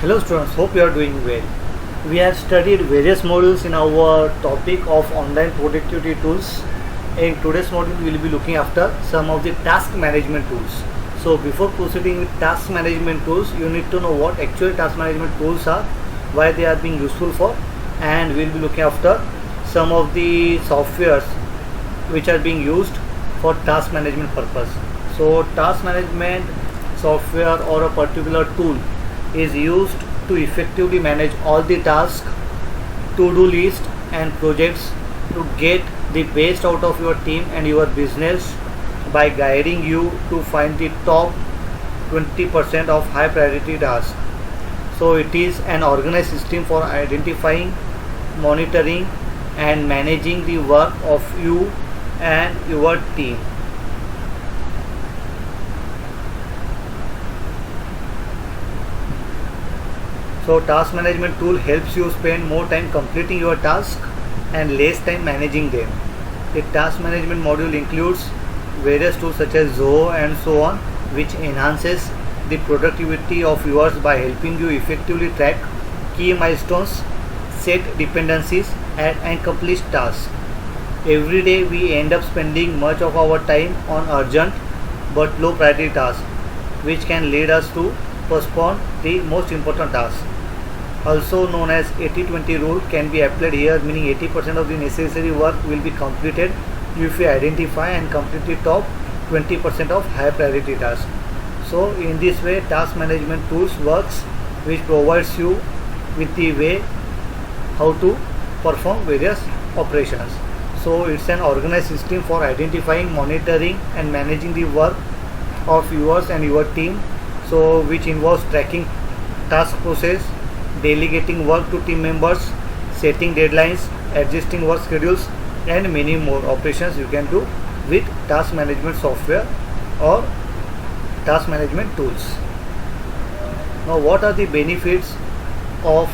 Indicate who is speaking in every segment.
Speaker 1: Hello students, hope you are doing well. We have studied various modules in our topic of online productivity tools. In today's module, we will be looking after some of the task management tools. So before proceeding with task management tools, you need to know what actual task management tools are, why they are being useful for, and we will be looking after some of the softwares which are being used for task management purpose. So task management software or a particular tool is used to effectively manage all the tasks, to-do list and projects to get the best out of your team and your business by guiding you to find the top 20% of high priority tasks. So it is an organized system for identifying, monitoring and managing the work of you and your team. So task management tool helps you spend more time completing your task and less time managing them. The task management module includes various tools such as Zoho and so on, which enhances the productivity of yours by helping you effectively track key milestones, set dependencies and accomplish tasks. Every day we end up spending much of our time on urgent but low priority tasks, which can lead us to postpone the most important tasks. Also known as 80-20 rule can be applied here, meaning 80% of the necessary work will be completed if you identify and complete the top 20% of high priority tasks. So in this way task management tools works, which provides you with the way how to perform various operations. So it's an organized system for identifying, monitoring and managing the work of yours and your team, so which involves tracking task process, delegating work to team members, setting deadlines, adjusting work schedules and many more operations you can do with task management software or task management tools. Now what are the benefits of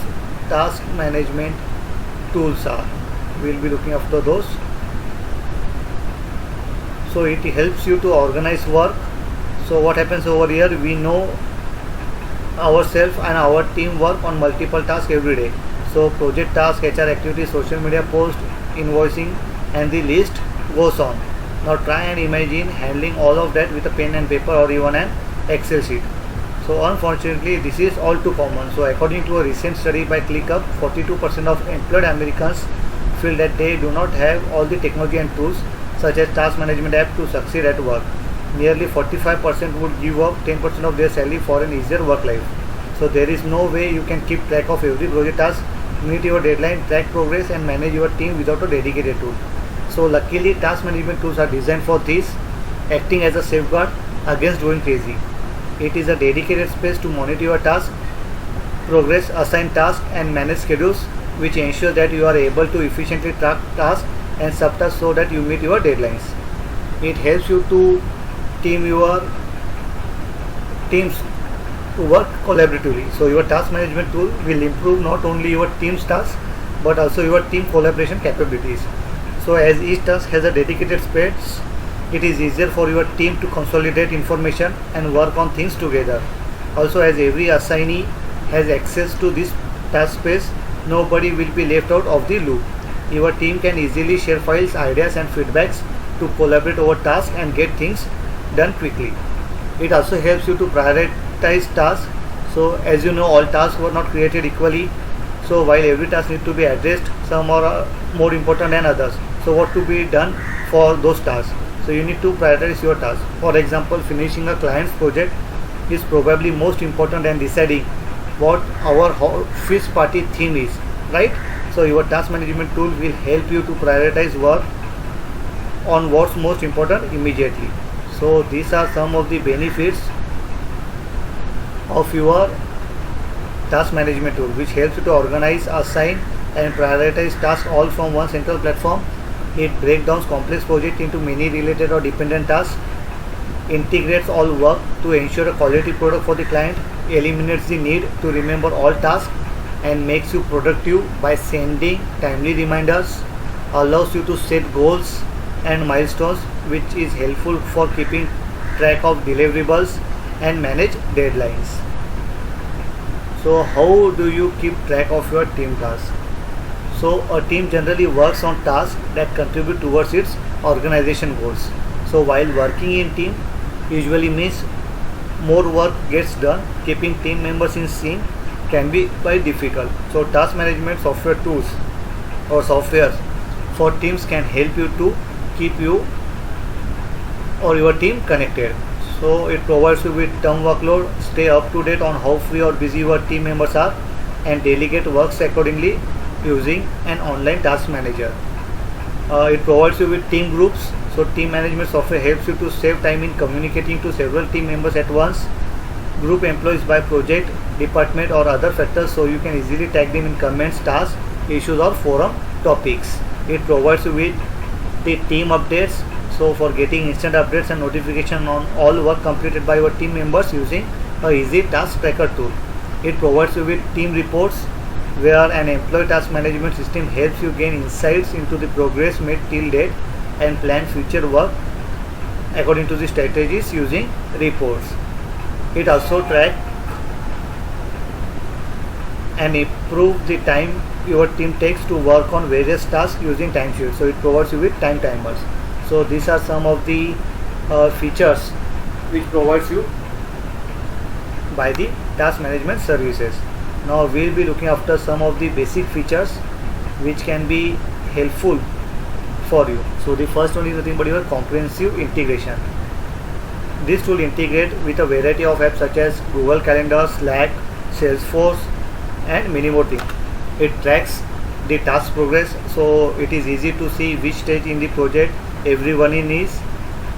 Speaker 1: task management tools are? We will be looking after those. So it helps you to organize work. So what happens over here, we know ourselves and our team work on multiple tasks every day. So project tasks, HR activities, social media posts, invoicing and the list goes on. Now try and imagine handling all of that with a pen and paper or even an Excel sheet. So unfortunately this is all too common. So according to a recent study by ClickUp, 42% of employed Americans feel that they do not have all the technology and tools such as task management app to succeed at work. Nearly 45% would give up 10% of their salary for an easier work life. So there is no way you can keep track of every project task, meet your deadline, track progress and manage your team without a dedicated tool. So luckily task management tools are designed for this, acting as a safeguard against going crazy. It is a dedicated space to monitor your task, progress, assign tasks and manage schedules, which ensure that you are able to efficiently track tasks and subtasks so that you meet your deadlines. It helps you to team your teams to work collaboratively. So your task management tool will improve not only your team's tasks but also your team collaboration capabilities. So as each task has a dedicated space, it is easier for your team to consolidate information and work on things together. Also, as every assignee has access to this task space, nobody will be left out of the loop. Your team can easily share files, ideas and feedbacks to collaborate over tasks and get things done quickly. It also helps you to prioritize tasks. So as you know, all tasks were not created equally. So while every task needs to be addressed, some are more important than others. So what to be done for those tasks? So you need to prioritize your tasks. For example, finishing a client's project is probably most important than deciding what our office party theme is, right? So your task management tool will help you to prioritize work on what's most important immediately. So these are some of the benefits of your task management tool, which helps you to organize, assign and prioritize tasks all from one central platform. It breaks down complex projects into many related or dependent tasks, integrates all work to ensure a quality product for the client, eliminates the need to remember all tasks and makes you productive by sending timely reminders, allows you to set goals and milestones, which is helpful for keeping track of deliverables and manage deadlines. So how do you keep track of your team tasks? So a team generally works on tasks that contribute towards its organization goals. So while working in team usually means more work gets done, keeping team members in sync can be quite difficult. So task management software tools or softwares for teams can help you to keep you or your team connected. So it provides you with term workload, stay up to date on how free or busy your team members are, and delegate works accordingly using an online task manager. It provides you with team groups. So team management software helps you to save time in communicating to several team members at once, group employees by project, department or other factors so you can easily tag them in comments, tasks, issues or forum topics. It provides you with the team updates, so for getting instant updates and notification on all work completed by your team members using a easy task tracker tool. It provides you with team reports where an employee task management system helps you gain insights into the progress made till date and plan future work according to the strategies using reports. It also track and improve the time your team takes to work on various tasks using timesheets. So it provides you with time timers. So these are some of the features which provides you by the task management services. Now we will be looking after some of the basic features which can be helpful for you. So the first one is nothing but your comprehensive integration. This tool integrates with a variety of apps such as Google Calendar, Slack, Salesforce and many more things. It tracks the task progress, so it is easy to see which stage in the project everyone in is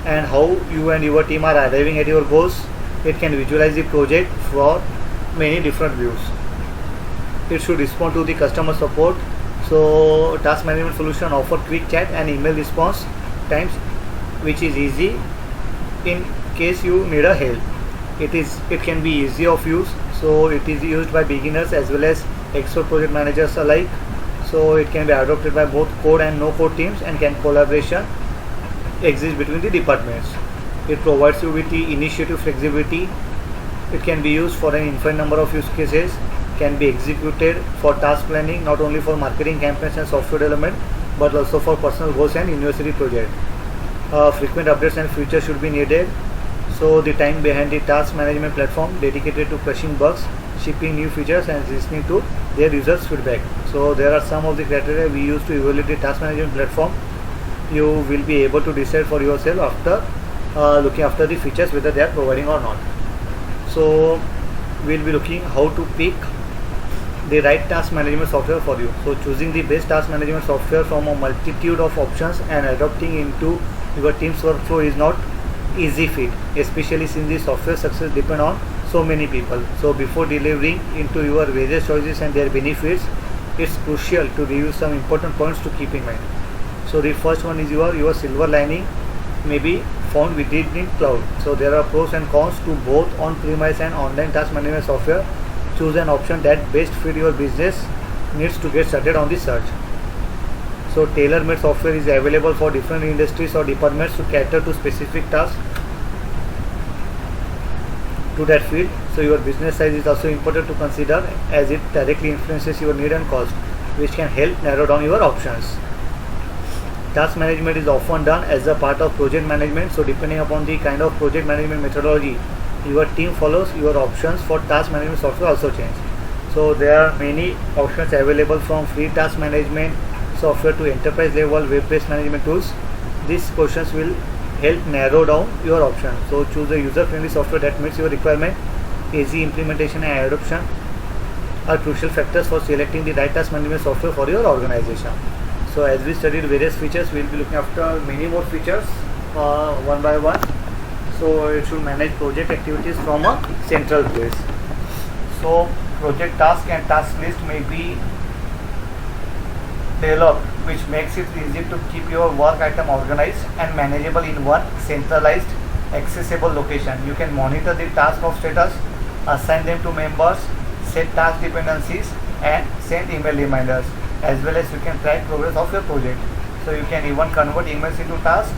Speaker 1: and how you and your team are arriving at your goals. It can visualize the project for many different views. It should respond to the customer support. So task management solution offer quick chat and email response times, which is easy in case you need a help. It can be easy of use, so it is used by beginners as well as expert project managers alike. So it can be adopted by both code and no code teams and can collaboration exist between the departments. It provides you with the initiative flexibility. It can be used for an infinite number of use cases, can be executed for task planning, not only for marketing campaigns and software development, but also for personal goals and university projects. Frequent updates and features should be needed. So the time behind the task management platform dedicated to crushing bugs, shipping new features and listening to their users' feedback. So there are some of the criteria we use to evaluate the task management platform. You will be able to decide for yourself after looking after the features whether they are providing or not. So we'll be looking how to pick the right task management software for you. So choosing the best task management software from a multitude of options and adopting into your team's workflow is not easy feat, especially since the software success depend on so many people. So before delivering into your various choices and their benefits, it's crucial to review some important points to keep in mind. So the first one is your silver lining may be found within cloud. So there are pros and cons to both on-premise and online task management software. Choose an option that best fit your business needs to get started on the search. So tailor-made software is available for different industries or departments to cater to specific tasks to that field. So your business size is also important to consider as it directly influences your need and cost, which can help narrow down your options. Task management is often done as a part of project management. So depending upon the kind of project management methodology your team follows, your options for task management software also change. So there are many options available from free task management software to enterprise level web-based management tools. These questions will help narrow down your options. So choose a user-friendly software that meets your requirement. Easy implementation and adoption are crucial factors for selecting the right task management software for your organization. So as we studied various features, we will be looking after many more features one by one. So it should manage project activities from a central place. So project task and task list may be developed, which makes it easy to keep your work item organized and manageable in one centralized accessible location. You can monitor the task of status, assign them to members, set task dependencies and send email reminders, as well as you can track progress of your project. So you can even convert emails into tasks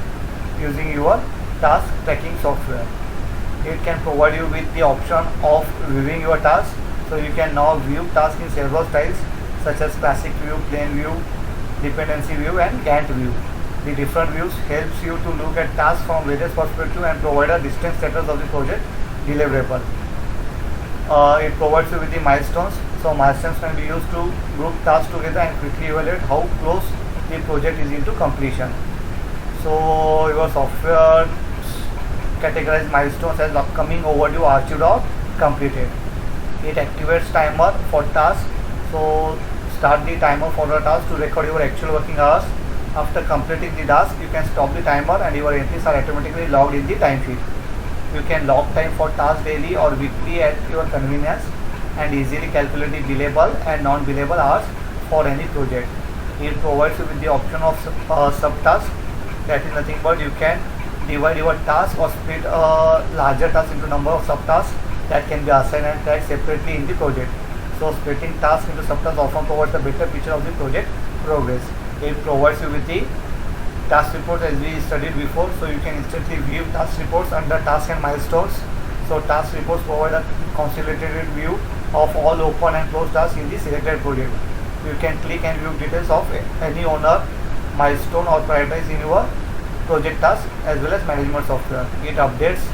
Speaker 1: using your task tracking software. It can provide you with the option of viewing your tasks So you can now view tasks in several styles such as classic view, plain view, dependency view and Gantt view. The different views helps you to look at tasks from various perspectives and provide a distinct status of the project deliverable. It provides you with the milestones. So milestones can be used to group tasks together and quickly evaluate how close the project is into completion. So your software categorizes milestones as upcoming, overdue, achieved or completed. It activates timer for tasks. So start the timer for the task to record your actual working hours. After completing the task, you can stop the timer and your entries are automatically logged in the time sheet. You can log time for tasks daily or weekly at your convenience and easily calculate the billable and non-billable hours for any project. It provides you with the option of subtasks. That is nothing but you can divide your task or split a larger task into number of subtasks that can be assigned and tracked separately in the project. So splitting tasks into subtasks often provides a better picture of the project progress. It provides you with the task reports as we studied before, so you can instantly view task reports under tasks and milestones. So task reports provide a consolidated view of all open and closed tasks in the selected project. You can click and view details of any owner, milestone or prioritize in your project task as well as management software. It updates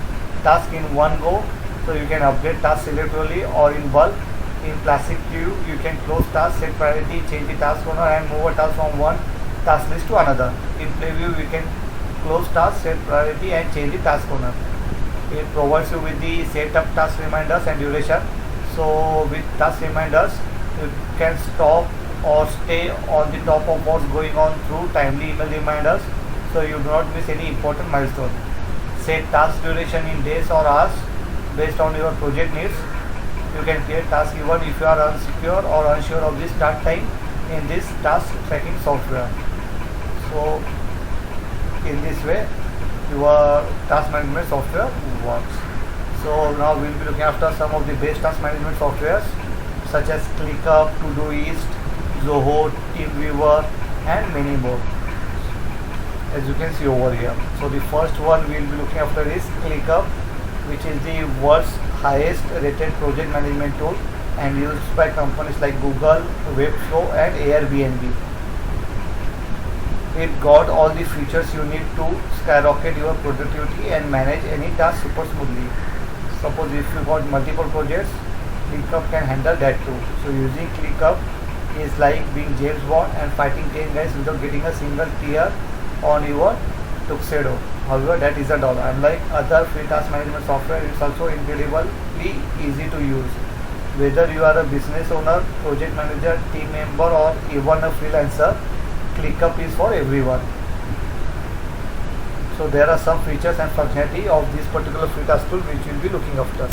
Speaker 1: tasks in one go, so you can update tasks selectively or in bulk. In classic view, you can close tasks, set priority, change the task owner and move a task from one task list to another. In play view, you can close tasks, set priority and change the task owner. It provides you with the setup task reminders and duration. So with task reminders, you can stop or stay on the top of what's going on through timely email reminders, so you do not miss any important milestone. Set task duration in days or hours based on your project needs. You can create tasks even if you are unsecure or unsure of the start time in this task tracking software. So in this way your task management software works. So now we will be looking after some of the best task management softwares such as ClickUp, Todoist, Zoho, TeamViewer and many more, as you can see over here. So the first one we will be looking after is ClickUp, which is the world's highest rated project management tool and used by companies like Google, Webflow and Airbnb. It got all the features you need to skyrocket your productivity and manage any task super smoothly. Suppose if you got multiple projects, ClickUp can handle that too. So using ClickUp is like being James Bond and fighting 10 guys without getting a single tear on your tuxedo. However, that is $1. Unlike other free task management software, it's also incredibly easy to use. Whether you are a business owner, project manager, team member or even a freelancer, ClickUp is for everyone. So there are some features and functionality of this particular free task tool which we will be looking after.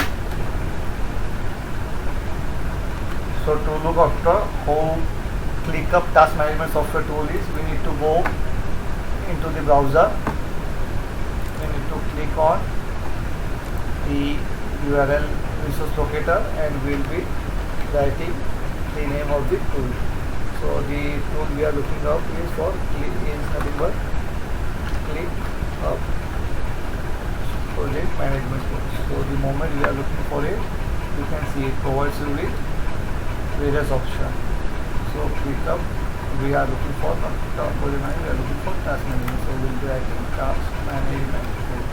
Speaker 1: So to look after how ClickUp task management software tool is, we need to go into the browser. We need to click on the URL resource locator and we will be writing the name of the tool. So the tool we are looking up is nothing but ClickUp project management tool. So the moment we are looking for it, you can see it provides you with various options. So ClickUp, we are looking for project management, we are looking for task management. So we will be writing task management tool.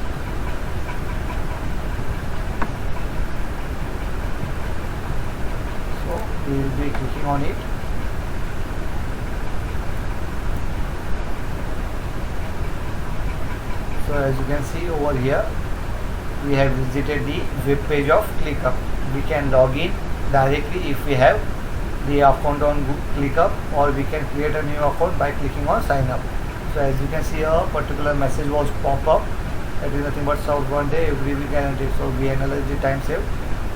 Speaker 1: So we will be clicking on it. So as you can see over here, we have visited the web page of ClickUp. We can log in directly if we have the account on ClickUp, or we can create a new account by clicking on sign up. So as you can see, a particular message was pop up. That is nothing but served one day, every week and day. So we analyze the time saved.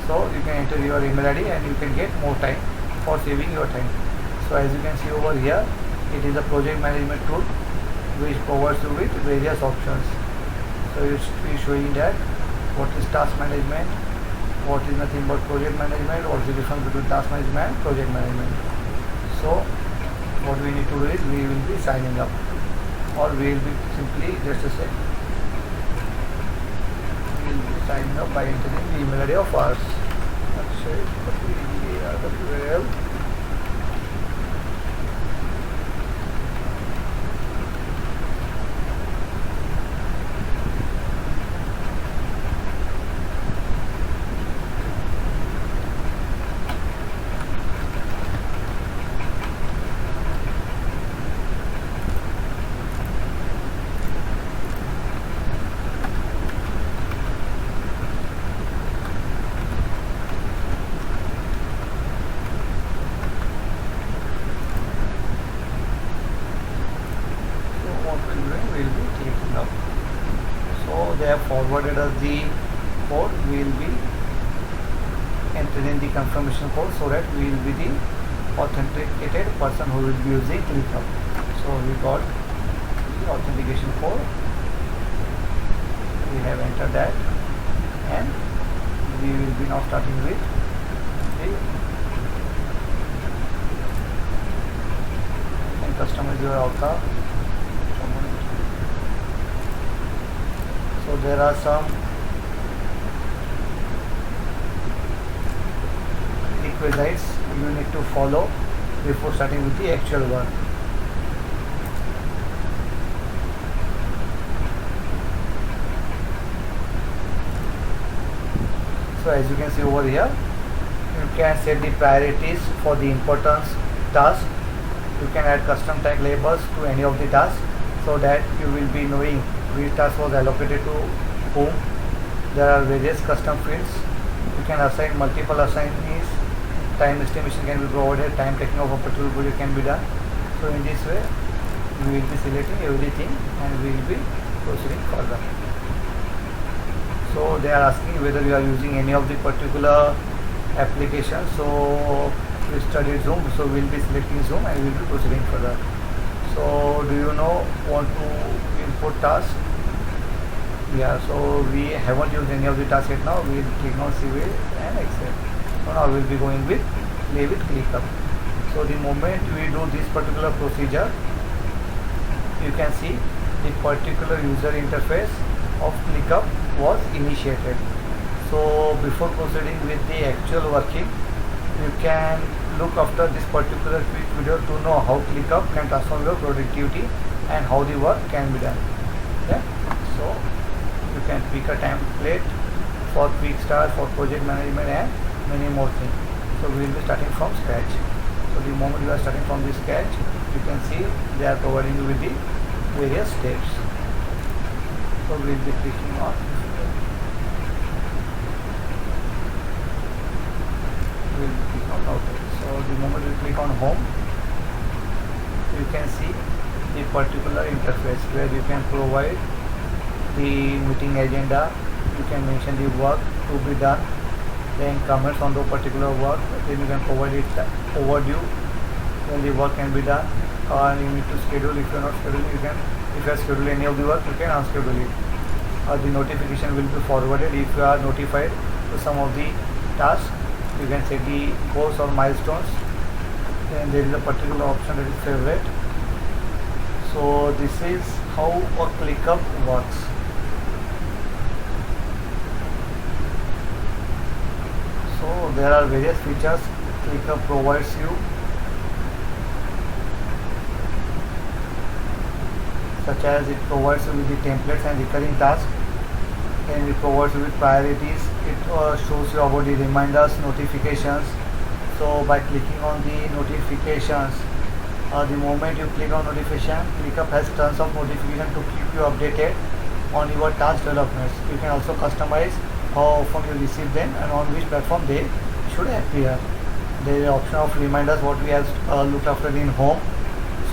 Speaker 1: So you can enter your email ID and you can get more time for saving your time. So as you can see over here, it is a project management tool which provides you with various options. So it is showing that what is task management, what is nothing but project management, what is the difference between task management and project management. So what we need to do is we will be signing up, or we will be simply just a sec. We will be signing up by entering the email ID of ours. the URL. They have forwarded us the code. We will be entering the confirmation code so that we will be the authenticated person who will be using ClickUp. So we got the authentication code. We have entered that, and we will be now starting with the and customize your avatar. So there are some requisites you need to follow before starting with the actual work. So as you can see over here, you can set the priorities for the importance task. You can add custom tag labels to any of the tasks so that you will be knowing which task was allocated to whom. There are various custom fields. You can assign multiple assignees. Time estimation can be provided. Time taking of a particular project can be done. So in this way, we will be selecting everything and we will be proceeding further. So they are asking whether you are using any of the particular applications. So we studied Zoom, so we will be selecting Zoom and we will be proceeding further. So do you know want to import task? Yeah, so we haven't used any of the tasks yet now. We will click on Civil and Excel. So now we will be going with play with ClickUp. So the moment we do this particular procedure, you can see the particular user interface of ClickUp was initiated. So before proceeding with the actual working, you can look after this particular quick video to know how ClickUp can transform your productivity and how the work can be done. Yeah. So you can pick a template for quick start, for project management and many more things. So we will be starting from scratch. So the moment you are starting from the scratch, you can see they are providing you with the various steps. So we will be clicking on Noted. So the moment you click on home, you can see the particular interface where you can provide the meeting agenda, you can mention the work to be done, then comments on the particular work, then you can provide it overdue when the work can be done, and you need to schedule. If you are not scheduling, you can, if you are scheduling any of the work, you can unschedule it. The notification will be forwarded if you are notified to some of the tasks. You can set the goals or milestones. Then there is a particular option that is favorite. So this is how a ClickUp works. So there are various features ClickUp provides you, such as it provides you with the templates and recurring tasks, and it provides you with priorities. It shows you about the reminders, notifications. So by clicking on the notifications, the moment you click on notification, ClickUp has tons of notifications to keep you updated on your task developments. You can also customize how often you receive them and on which platform they should appear. There is an option of reminders, what we have looked after in home.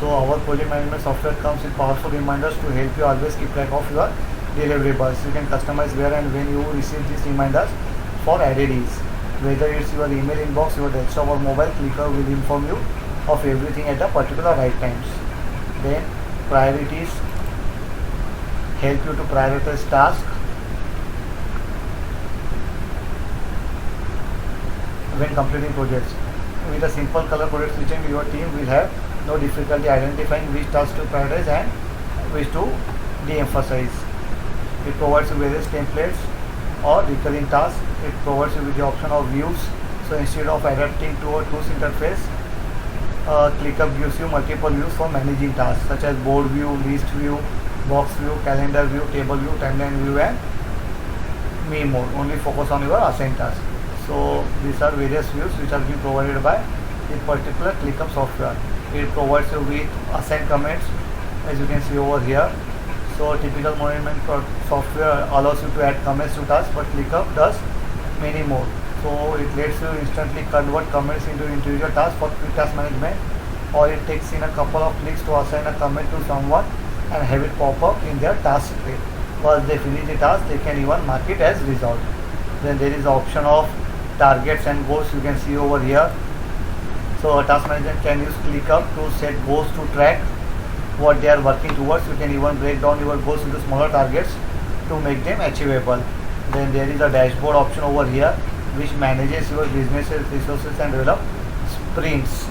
Speaker 1: So our project management software comes with powerful reminders to help you always keep track of your deliverables. You can customize where and when you receive these reminders for added ease. Whether it's your email inbox, your desktop or mobile, ClickUp will inform you of everything at the particular right times. Then priorities help you to prioritize tasks. When completing projects, with a simple color coded switching, your team will have no difficulty identifying which tasks to prioritize and which to de-emphasize. It provides you various templates or recurring tasks. It provides you with the option of views, So instead of adapting to a tools interface, ClickUp gives you multiple views for managing tasks such as board view, list view, box view, calendar view, table view, timeline view, and me mode. Only focus on your assigned task. So these are various views which are being provided by the particular ClickUp software. It provides you with assigned comments, as you can see over here. So typical management software allows you to add comments to tasks, but ClickUp does many more. So it lets you instantly convert comments into individual tasks for quick task management, or it takes in a couple of clicks to assign a comment to someone and have it pop up in their task tray. Once they finish the task, they can even mark it as resolved. Then there is the option of targets and goals, you can see over here. So a task manager can use ClickUp to set goals to track what they are working towards. You can even break down your goals into smaller targets to make them achievable. Then there is a dashboard option over here which manages your business's resources and develop sprints.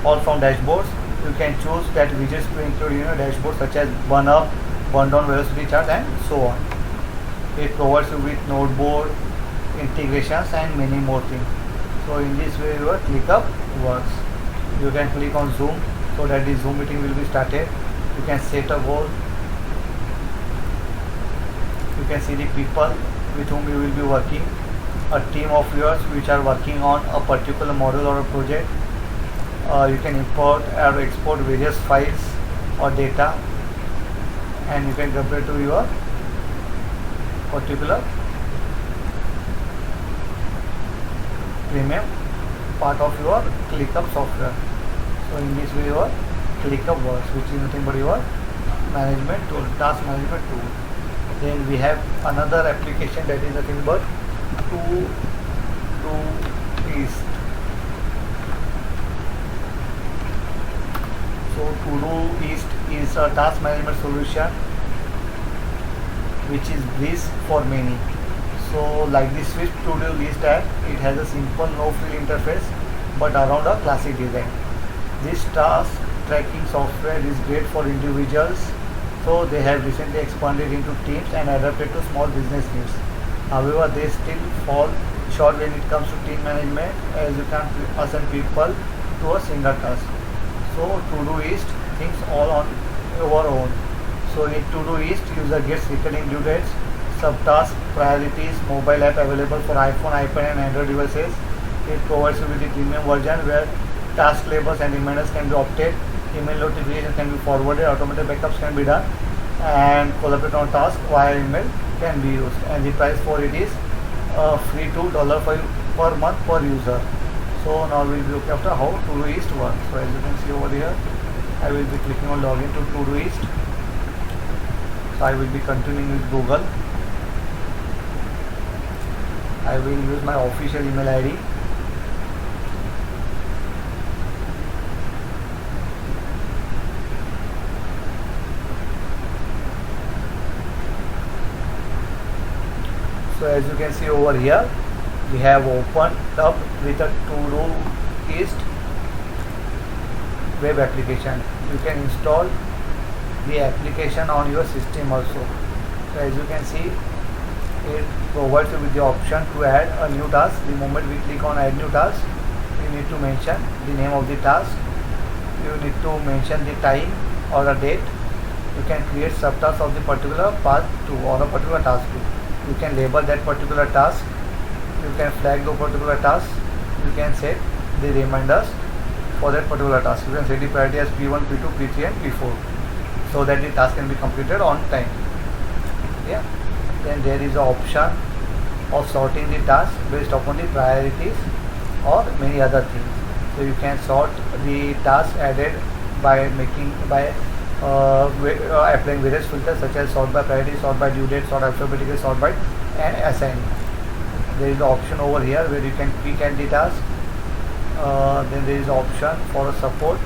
Speaker 1: All from dashboards. You can choose that widgets to include in your dashboard, such as burn up, burn down velocity chart, and so on. It provides you with noteboard integrations and many more things. So in this way your ClickUp works. You can click on Zoom so that the Zoom meeting will be started. You can set a goal. You can see the people with whom you will be working, a team of yours which are working on a particular model or a project. You can import or export various files or data, and you can compare to your particular premium part of your ClickUp software. So in this way your ClickUp works, which is nothing but your management tool, task management tool. Then we have another application that is nothing but Todoist. So Todoist is a task management solution which is Breeze for many. So like the Swift to-do list app, it has a simple no-frill interface but around a classic design. This task tracking software is great for individuals, so they have recently expanded into teams and adapted to small business needs. However, they still fall short when it comes to team management, as you can't assign people to a single task. So Todoist thinks all on your own. So in Todoist, user gets recurring due dates, subtasks, priorities, mobile app available for iPhone, iPad and Android devices. It provides you with the premium version where task labels and reminders can be opted, email notifications can be forwarded, automated backups can be done, and collaborate on tasks via email can be used. And the price for it is free to $5 per month per user. So now we will be looking after how Todoist works. So as you can see over here, I will be clicking on login to Todoist. So I will be continuing with Google. I will use my official email ID. So as you can see over here, we have opened up with a Todoist web application. You can install the application on your system also. So as you can see, it provides you with the option to add a new task. The moment we click on add new task, you need to mention the name of the task. You need to mention the time or the date. You can create subtasks of the particular path to or a particular task to. You can label that particular task. You can flag the particular task. You can set the reminders for that particular task. You can set the priority as P1, P2, P3 and P4 so that the task can be completed on time. Yeah. Then there is an option of sorting the task based upon the priorities or many other things. So you can sort the task added by applying various filters such as sort by priority, sort by due date, sort alphabetically, sort by and assign. There is an option over here where you can quick add the task. Then there is an option for a support.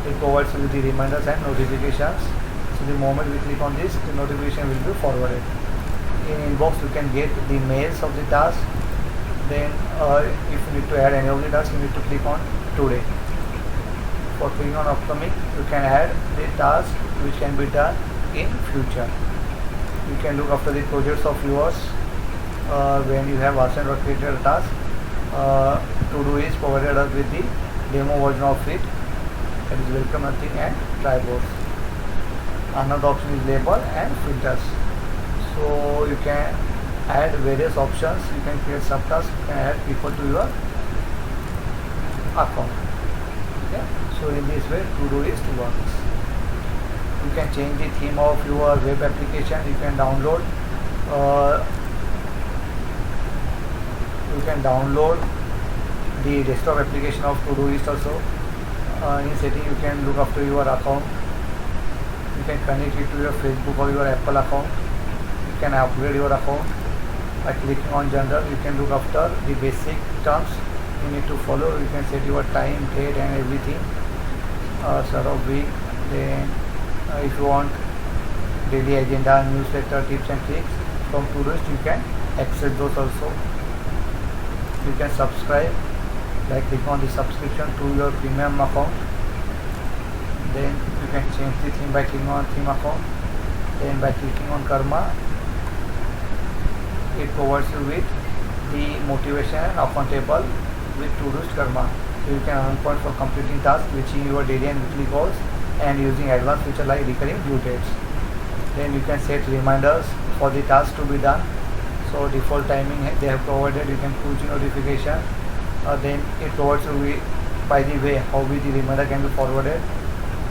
Speaker 1: It provides you with the reminders and notifications. So the moment we click on this, the notification will be forwarded. In inbox you can get the mails of the task. Then if you need to add any of the tasks, you need to click on today. For clicking on upcoming, you can add the task which can be done in future. You can look after the projects of yours when you have assigned or created a task. To-do is provided us with the demo version of it. That is welcome nothing and tripods. Another option is label and filters. So you can add various options. You can create subtasks. You can add people to your account. Okay. So in this way, Todoist works. You can change the theme of your web application. You can download. The desktop application of Todoist also. In setting, you can look after your account. You can connect it to your Facebook or your Apple account. You can upgrade your account by clicking on general. You can look after the basic terms you need to follow. You can set your time, date and everything, start of week. Then if you want daily agenda, newsletter, tips and tricks from Todoist, you can access those also. You can subscribe by clicking on the subscription to your premium account. Then you can change the theme by clicking on theme account. Then by clicking on Karma, it provides you with the motivation and accountable with Todoist Karma. So you can earn points for completing tasks, reaching your daily and weekly goals, and using advanced feature like recurring due dates. Then you can set reminders for the task to be done. So default timing they have provided. You can push notification. Then it provides you with, by the way, how the reminder can be forwarded.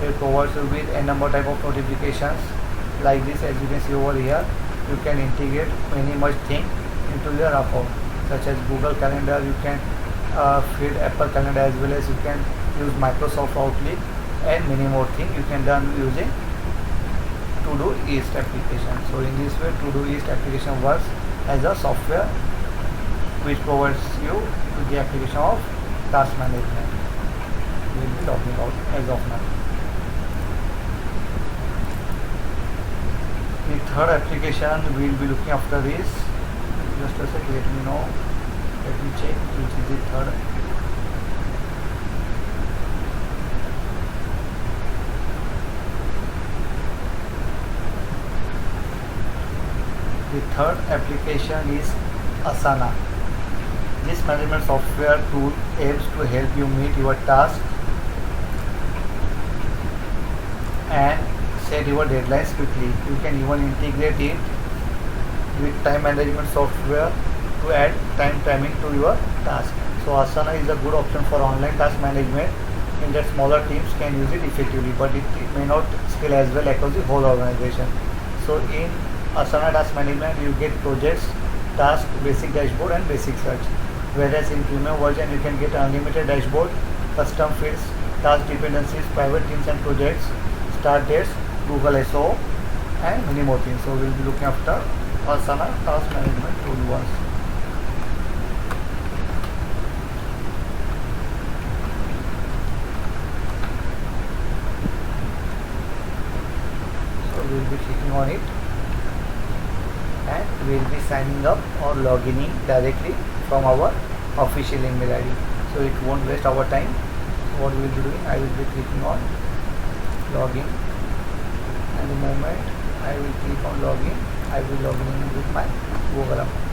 Speaker 1: It provides you with a number type of notifications like this. As you can see over here, you can integrate many much things into your account, such as Google Calendar. You can feed Apple Calendar, as well as you can use Microsoft Outlook and many more things you can done using Todoist application. So in this way, Todoist application works as a software which provides you with the application of task management. We will be talking about as of now. The third application we will be looking after is, just a sec, let me know, let me check which is the third. The third application is Asana. This management software tool aims to help you meet your task and set your deadlines quickly. You can even integrate it with time management software to add time timing to your task. So Asana is a good option for online task management, in that smaller teams can use it effectively, but it may not scale as well across the whole organization. So in Asana Task Management, you get projects, task, basic dashboard and basic search. Whereas in premium version, you can get unlimited dashboard, custom fields, task dependencies, private teams and projects, start dates, Google SO and many more things. So we'll be looking after Asana Task Management tool once. So we'll be clicking on it, and we'll be signing up or logging in directly from our official email ID. So it won't waste our time. What we will be doing, I will be clicking on login, and the moment I will click on login, I will log in with my Google account.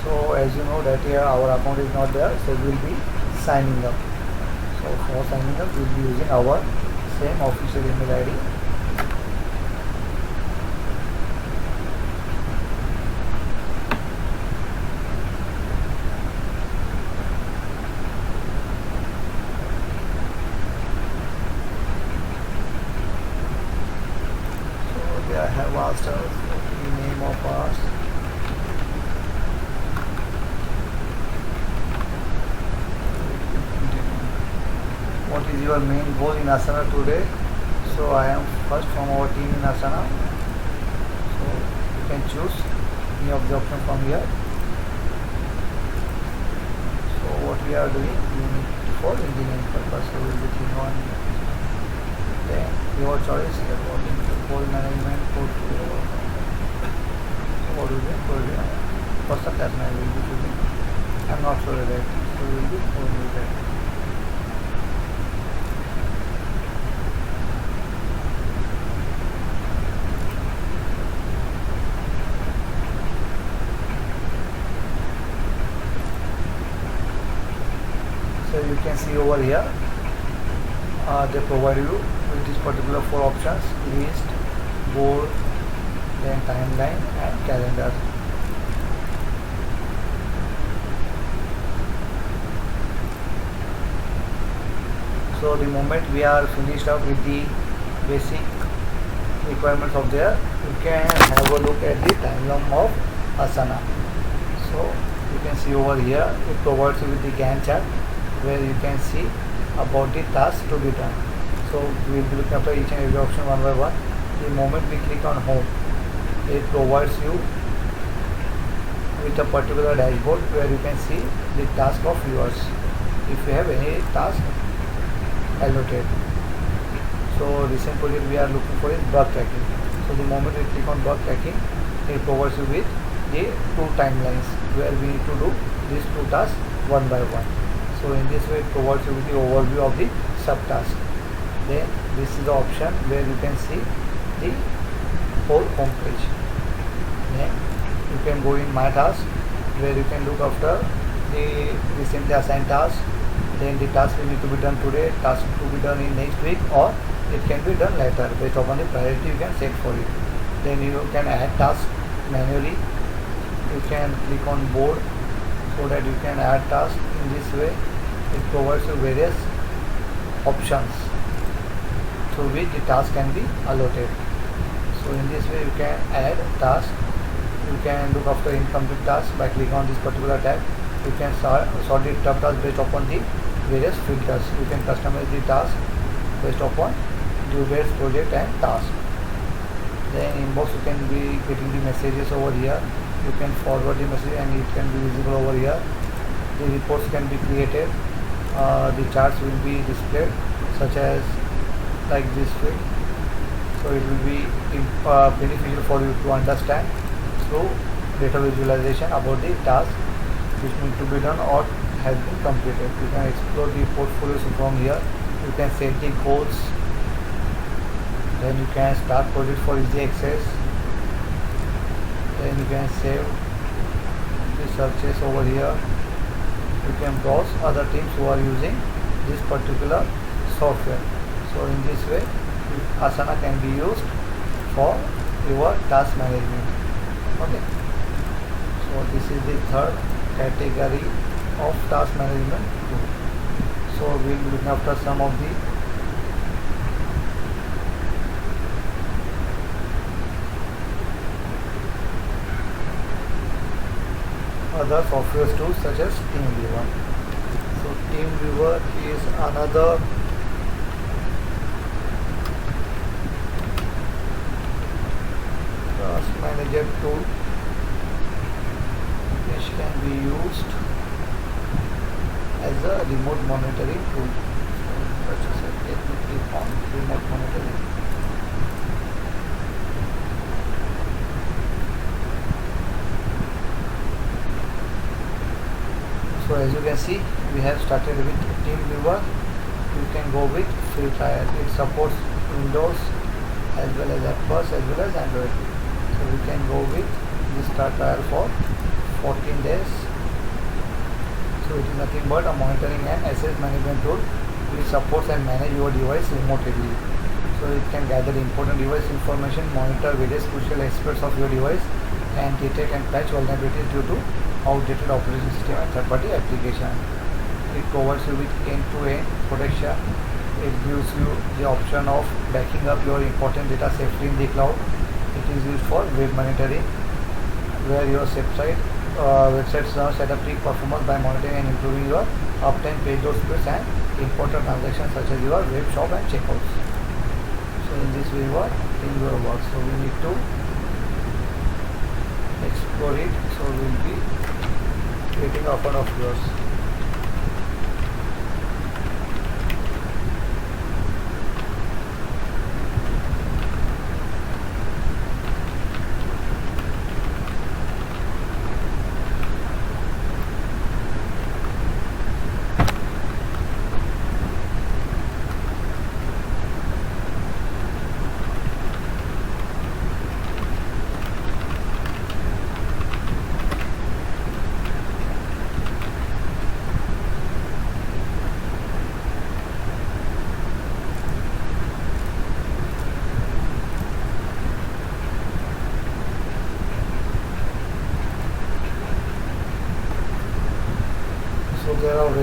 Speaker 1: So as you know that here our account is not there, so we will be signing up. So for signing up, we will be using our same official email ID. So they have asked us the name of us. What is your main goal in Asana today? So I am first from our team in Asana. So you can choose any of the options from here. So what we are doing, we need for engineering purpose. So we will be clicking on then your choice here, goal management, portfolio. So what will be personal task manager will be choosing. I am not sure that. So we will be going with that. see over here, they provide you with this particular 4 options: list, board, then timeline and calendar. So the moment we are finished up with the basic requirements of there, you can have a look at the timeline of Asana. So you can see over here, it provides you with the Gantt chart where you can see about the tasks to be done. So we will be looking after each and every option one by one. The moment we click on home, it provides you with a particular dashboard where you can see the task of yours if you have any task allotted. So recent project we are looking for is bug tracking. So the moment we click on bug tracking, it provides you with the 2 timelines where we need to do these 2 tasks one by one. So in this way it provides you with the overview of the subtask. Then this is the option where you can see the whole home page. Then you can go in my task where you can look after the recently assigned task, then the task will need to be done today, task to be done in next week, or it can be done later based upon the priority you can set for it. Then you can add tasks manually. You can click on board so that you can add tasks. In this way it provides you various options through which the task can be allotted. So in this way you can add tasks. You can look after incomplete tasks by clicking on this particular tab. You can sort the tasks based upon the various filters. You can customize the task based upon due dates, project and task. Then inbox, you can be getting the messages over here. You can forward the message and it can be visible over here. The reports can be created. The charts will be displayed such as like this way. So it will be beneficial for you to understand through data visualization about the task which need to be done or has been completed. You can explore the portfolios from here. You can set the goals. Then you can start project for easy access. Then you can save the searches over here. You can browse other teams who are using this particular software. So in this way Asana can be used for your task management. Okay. So this is the third category of task management tool. So we will be looking after some of the other software tools such as TeamViewer. So TeamViewer is another task manager tool which can be used as a remote monitoring tool. So let's just let me click on remote monitoring. So as you can see, we have started with TeamViewer. You can go with free trial. It supports Windows as well as Apples as well as Android. So we can go with this start trial for 14 days. So it is nothing but a monitoring and asset management tool which supports and manage your device remotely. So it can gather important device information, monitor various crucial aspects of your device, and detect and patch vulnerabilities due to outdated operating system and third-party application. It provides you with end-to-end protection. It gives you the option of backing up your important data safely in the cloud. It is used for web monitoring, where your websites are set up peak performance by monitoring and improving your uptime, page load speeds, and important transactions such as your web shop and checkouts. So in this way, TeamViewer works. So we need to explore it. So we will be creating an account of yours.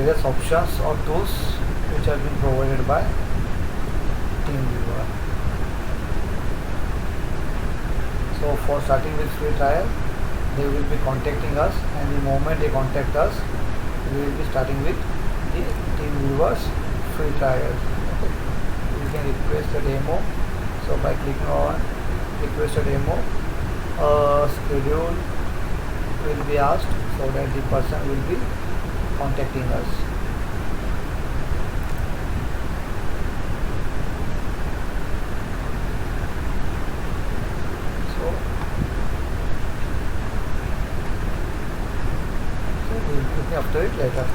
Speaker 1: various options or tools which have been provided by TeamViewer. So for starting with free trial, they will be contacting us, and the moment they contact us, we will be starting with the TeamViewer's free trial. Okay. You can request a demo. So by clicking on request a demo, a schedule will be asked so that the person will be contacting us. So we will look after it later.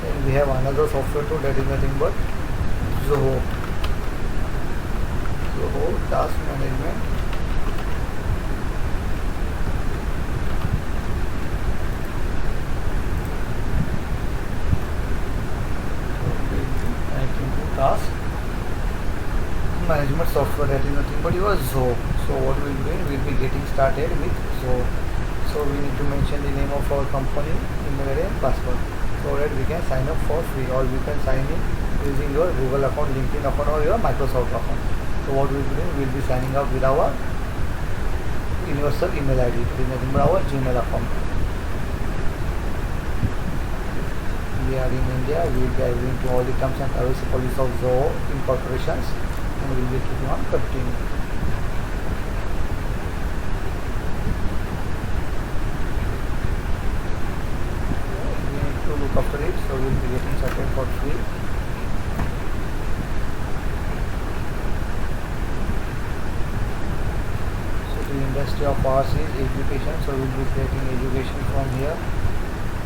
Speaker 1: Then we have another software tool, that is nothing but Zoho. Zoho Task Management. Task management software, that is nothing but your Zoho. So what we will be doing, we will be getting started with Zoho. So we need to mention the name of our company, email ID and password, so that we can sign up for free, or we can sign in using your Google account, LinkedIn account, or your Microsoft account. So what we will be doing, we will be signing up with our universal email ID, that is nothing but our Gmail account. We are in India. We will be agreeing to all the terms and privacy policies of Zoho Incorporations, and we will be clicking on continue. We need to look after it, so we will be getting started for free. So the industry of ours is education, so we will be creating education from here.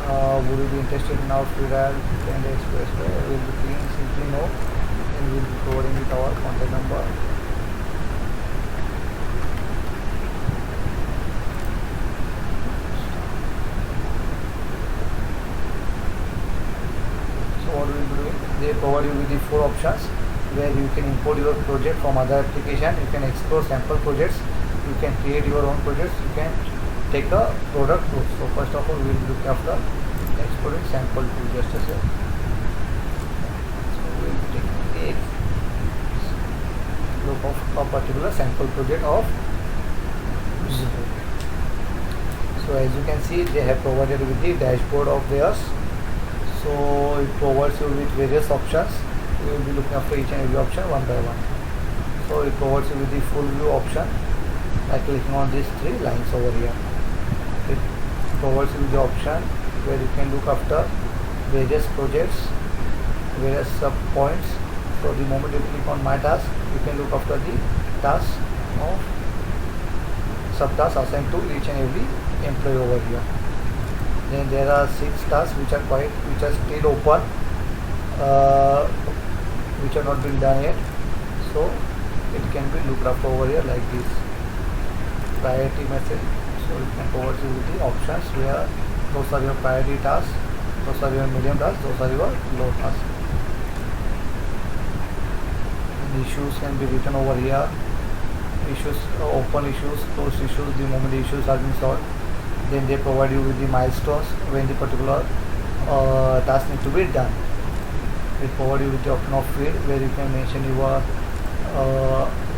Speaker 1: Would you be interested in our free trial and expressway? We will be clicking simply no, and we will be providing with our contact number. So what we will be doing, they provide you with the 4 options where you can import your project from other application, you can explore sample projects, you can create your own projects, you can take a product too. So first of all, we will look after exporting sample to just a sec. So we will be taking a look of a particular sample project of Zoho. So as you can see, they have provided with the dashboard of theirs. So it provides you with various options. We will be looking after each and every option one by one. So it provides you with the full view option by clicking on these 3 lines over here. It provides you with the option where you can look after various projects, various sub points. So the moment you click on my task, you can look after the tasks of subtasks assigned to each and every employee over here. Then there are 6 tasks which are still open, which are not been done yet. So it can be looked after over here like this. Priority message. So you can provide you with the options where those are your priority tasks, those are your medium tasks, those are your low tasks. And issues can be written over here. Issues, open issues, closed issues, the moment the issues are being solved. Then they provide you with the milestones when the particular task needs to be done. They provide you with the option of field where you can mention your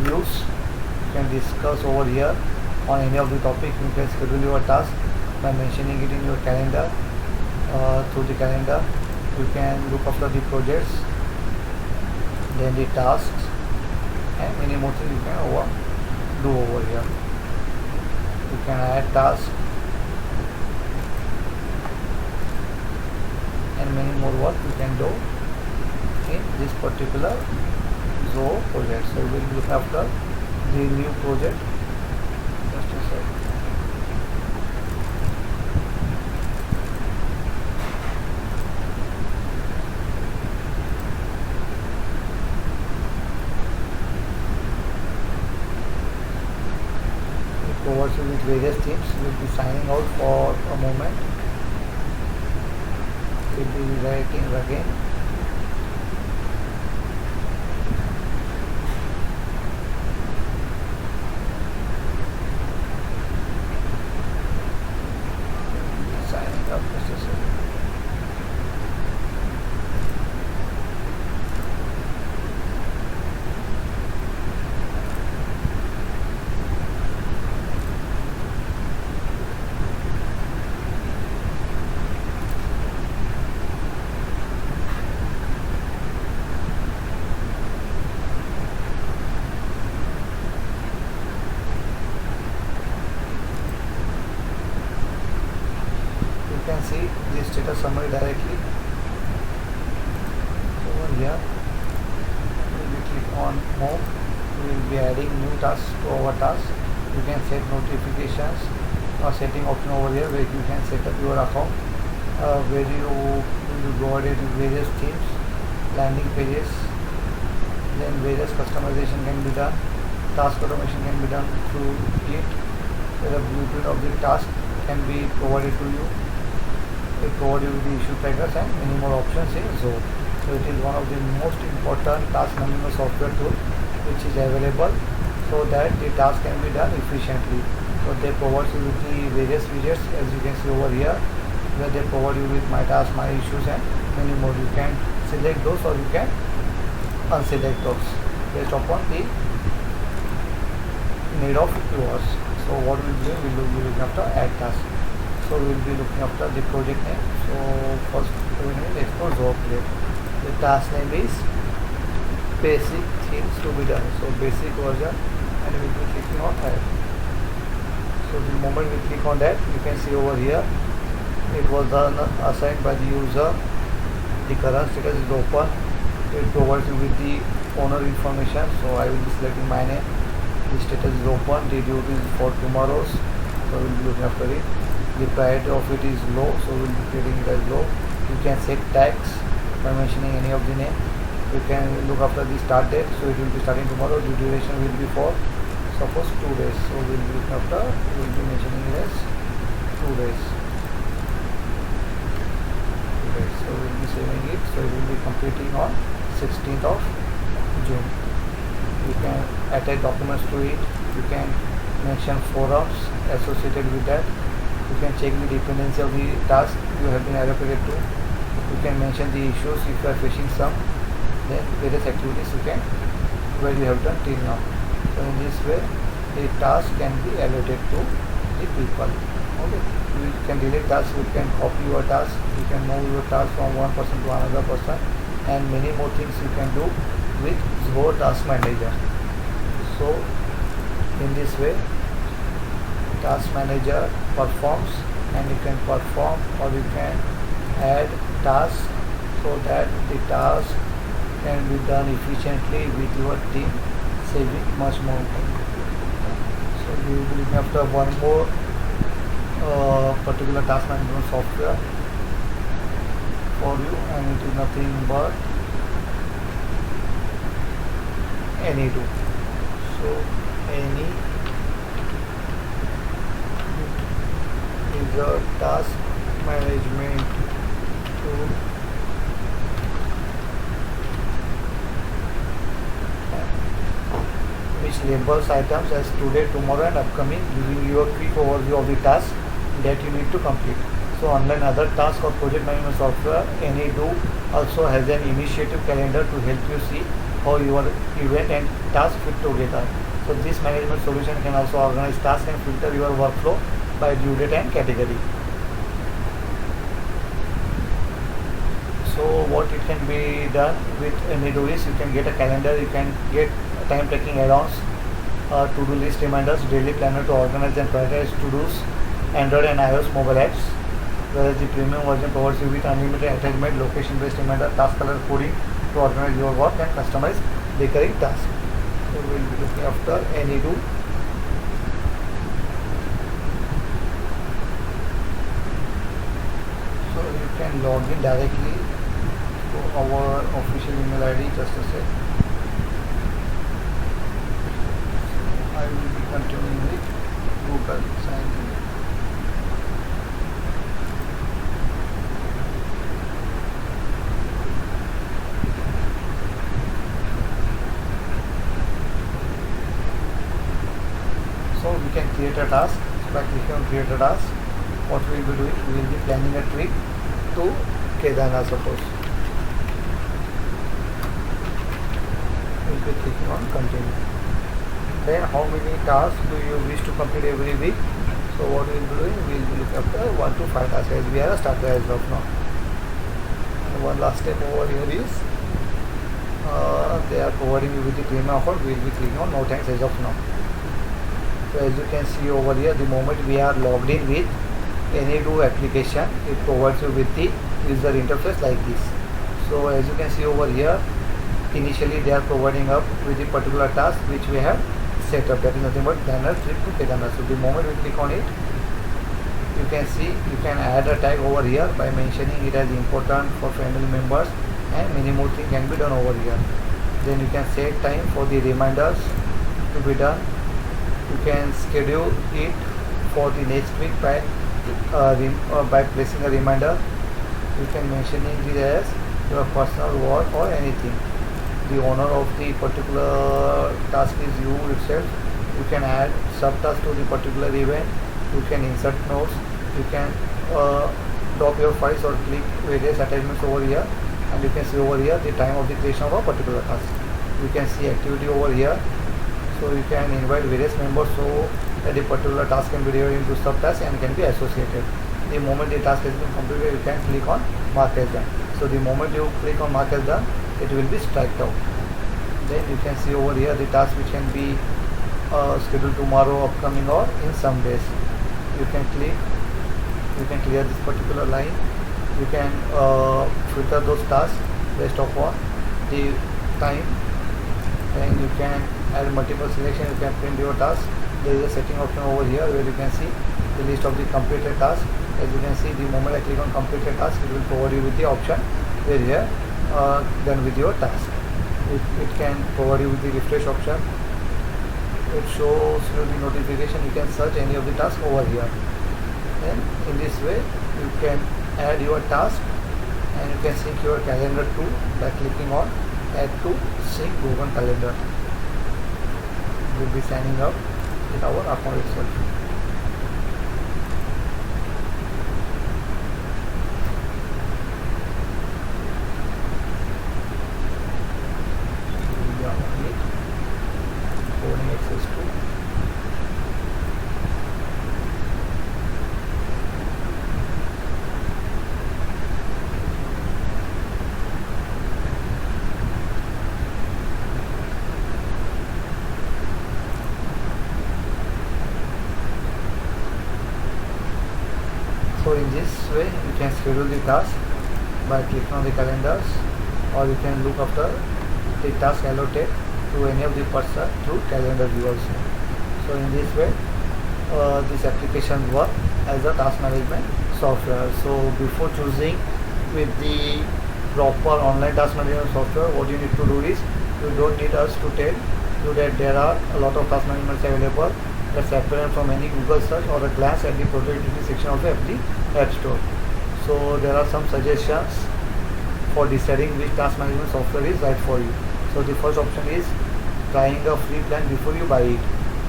Speaker 1: views. You can discuss over here on any of the topic. You can schedule your task by mentioning it in your calendar. Through the calendar, you can look after the projects, then the tasks, and many more things you can do over here. You can add tasks and many more work you can do in this particular Zoho project. So we will look after the new project. Just a sec. It provides you with various themes. We will be signing out for a moment. We will be writing again. Signing up, just a second. status summary directly. Over here we will click on home. We will be adding new tasks to our task. You can set notifications or setting option over here where you can set up your account, where you will be provided with various themes, landing pages, then various customization can be done, task automation can be done through it, where the blueprint of the task can be provided to you. It provides you with the issue trackers and many more options in Zoho. So it is one of the most important task management software tool which is available so that the task can be done efficiently. So they provide you with the various widgets as you can see over here, where they provide you with my task, my issues and many more. You can select those or you can unselect those based upon the need of yours. So what we will do, we will be looking after add task. So we will be looking after the project name. So first we will explore Zoho Plate. The task name is basic things to be done. So basic version, and we will be clicking on add. So the moment we click on that, you can see over here it was done assigned by the user. The current status is open. It provides you with the owner information. So I will be selecting my name. The status is open. The duty is for tomorrow's. So we will be looking after it. The priority of it is low, so we will be creating it as low. You can set tags by mentioning any of the name. You can look after the start date, so it will be starting tomorrow. The duration will be for suppose 2 days, so we will be looking after, we will be mentioning it as 2 days. 2 days. So we will be saving it, so it will be completing on 16th of June. You can attach documents to it. You can mention forums associated with that. You can check the dependency of the task you have been allocated to. You can mention the issues if you are facing some. Then various activities you can where you have done till now. So in this way, the task can be allocated to the people. Okay. You can delete tasks. You can copy your task. You can move your task from one person to another person, and many more things you can do with Zoho Task Manager. So in this way, Task Manager performs, and you can perform or you can add tasks so that the task can be done efficiently with your team, saving much more time. So we will be looking after one more particular task management software for you, and it is nothing but AnyDo. So Any is a task management tool which labels items as today, tomorrow and upcoming, giving you a quick overview of the task that you need to complete. So unlike other task or project management software, AnyDo also has an initiative calendar to help you see how your event and task fit together. So this management solution can also organize tasks and filter your workflow by due date and category. So what it can be done with AnyDo is you can get a calendar, you can get time tracking add-ons, to-do list reminders, daily planner to organize and prioritize to-dos, Android and iOS mobile apps, whereas the premium version provides you with unlimited attachment, location-based reminder, task color coding to organize your work and customize recurring tasks. So we will be looking after AnyDo. So you can log in directly to our official email ID. Just a sec. I will be continuing with Google sign in. So we can create a task. So by clicking on create a task, what we will be doing, we will be planning a trip to Kedarnath, suppose. We will be clicking on continue. Then how many tasks do you wish to complete every week? So what we will be doing, we will be looking after 1 to 5 tasks as we are a starter as of now. And one last step over here is they are providing you with the premium offer. We will be clicking on no thanks as of now. So as you can see over here, the moment we are logged in with AnyDo application. It provides you with the user interface like this. So as you can see over here, initially they are providing up with the particular task which we have set up, that is nothing but planner trip to Kedarnath. So the moment we click on it, you can see you can add a tag over here by mentioning it as important for family members, and many more things can be done over here. Then you can set time for the reminders to be done. You can schedule it for the next week by placing a reminder. You can mentioning it as your personal work or anything. The owner of the particular task is you itself. You can add subtasks to the particular event. You can insert notes. You can drop your files or click various attachments over here, and you can see over here the time of the creation of a particular task. You can see activity over here. So you can invite various members so that the particular task can be divided into subtasks and can be associated. The moment the task has been completed, you can click on mark as done. So the moment you click on mark as done, it will be striked out. Then you can see over here the task which can be scheduled tomorrow, upcoming, or in some days. You can click, you can clear this particular line. You can filter those tasks based upon the time, and you can add multiple selection. You can print your task. There is a setting option over here where you can see the list of the completed tasks. As you can see, the moment I click on completed task, it will provide you with the option where here done with your task. It can provide you with the refresh option. It shows you the notification. You can search any of the tasks over here, and in this way you can add your task, and you can sync your calendar too by clicking on add to sync Google Calendar. You will be signing up with our account itself. Coding access to. So in this way you can schedule the task by clicking on the calendars, or you can look after the task allotted to any of the person through calendar view also. So in this way this application work as a task management software. So before choosing with the proper online task management software, what you need to do is, you don't need us to tell you that there are a lot of task management available. That's apparent from any Google search or a glance at the productivity section of the App Store. So there are some suggestions for deciding which task management software is right for you. So the first option is trying a free plan before you buy it.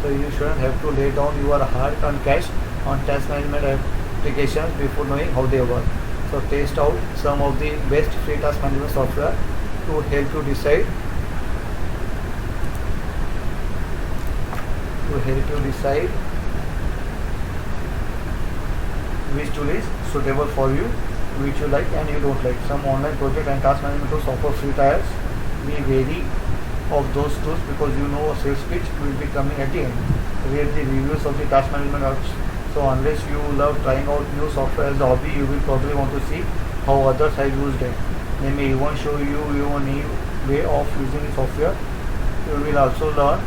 Speaker 1: So you shouldn't have to lay down your hard-earned cash on task management applications before knowing how they work. So test out some of the best free task management software to help you decide which tool is suitable for you, which you like and you don't like. Some online project and task management tools offer free trials. Be wary of those tools because you know a sales pitch will be coming at the end. Read the reviews of the task management apps. So unless you love trying out new software as a hobby, you will probably want to see how others have used it. They may even show you your new way of using the software. You will also learn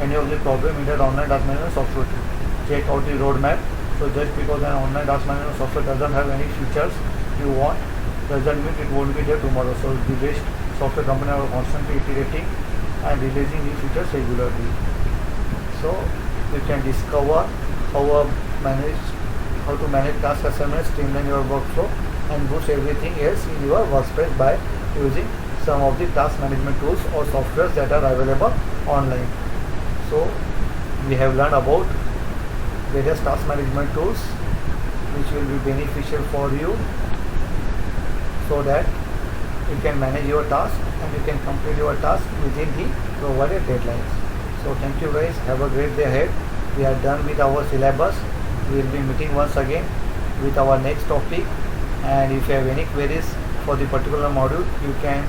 Speaker 1: any of the problem in that online task management software too. Check out the roadmap. So just because an online task management software doesn't have any features you want, doesn't mean it won't be there tomorrow. So the best software companies are constantly iterating and releasing new features regularly. So you can discover how to manage task assignments, streamline your workflow, and boost everything else in your workspace by using some of the task management tools or softwares that are available online. So we have learned about various task management tools which will be beneficial for you, so that you can manage your task and you can complete your task within the provided deadlines. So thank you guys, have a great day ahead. We are done with our syllabus. We will be meeting once again with our next topic, and if you have any queries for the particular module, you can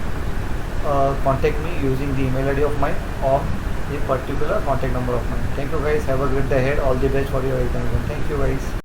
Speaker 1: contact me using the email ID of mine or the particular contact number of mine. Thank you guys, have a great day ahead. All the best for your exam. Thank you guys.